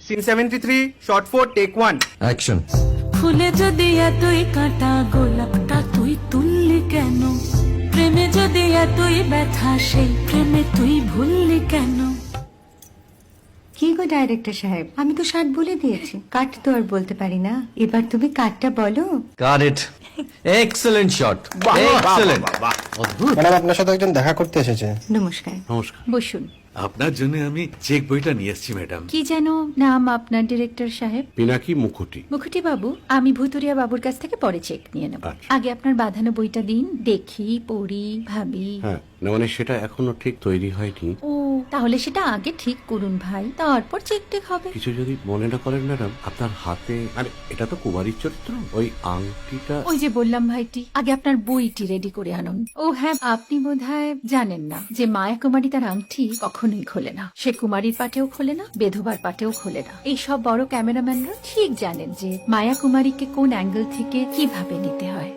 Scene 73 short 4 take 1 action. ফুলে যদি এতই কাঁটা গোলাপটা তুই তুললি কেন? প্রেমে যদি এতই ব্যথা সেই প্রেমে তুই ভুললি কেন? কি গো ডাইরেক্টর সাহেব, আমি তো 60 বলে দিয়েছি, কাট তো আর বলতে পারি না, এবার তুমি কাটটা বলো। Got it. Excellent shot, excellent. Madam, আপনার সাথে একজন দেখা করতে এসেছে। নমস্কার, নমস্কার। বসুন। আপনার জন্য আমি চেক বইটা নিয়ে এসেছি ম্যাডাম। কি যেন নাম আপনার ডিরেক্টর সাহেব? পিনাকি মুখোটি। মুখুটি বাবু, আমি ভুতুরিয়া বাবুর কাছ থেকে পরে চেক নিয়ে নেব। আচ্ছা। আগে আপনার বাঁধানো বইটা দিন, দেখি, পড়ি, ভাবি। হ্যাঁ, না মানে সেটা এখনো ঠিক তৈরি হয়নি। ও, তাহলে সেটা আগে ঠিক করুন ভাই, তারপর চেক টেক হবে। কিছু যদি মনে না করেন ম্যাডাম, আপনার হাতে মানে এটা তো কুমারীর চরিত্র, ওই আংটিটা। ওই যে বললাম ভাইটি, আগে আপনার বইটি রেডি করে আনুন। ও হ্যাঁ, আপনি বোধহয় জানেন না যে মায়া কুমারী তার আংটি কখনোই খোলে না। সে কুমারীর পাটেও খোলে না, বেধবার পাটেও খোলে না। এই সব বড় ক্যামেরাম্যানরা ঠিক জানেন যে মায়া কুমারীকে কোন অ্যাঙ্গেল থেকে কিভাবে নিতে হয়।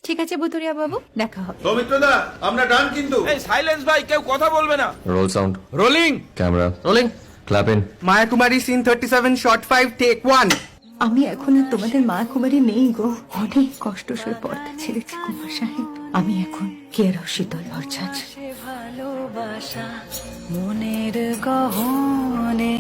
ঠিক আছে ভুতুরিয়া বাবু, দেখা হবে। সৌমিত্রদা, আমরা ডান কিন্তু। এই সাইলেন্স ভাই, কেউ কথা বলবে না। Roll sound, rolling. Camera rolling, clap in. Maya Kumari scene 37 shot 5 take 1 আমি এখন আর তোমাদের মা কুমারী নেই গো, অনেক কষ্ট সয়ে পর্দা ছেড়েছি কুমার সাহেব। আমি এখন কেরো শীতল ভরছাছ। ভালোবাসা মনের গহনে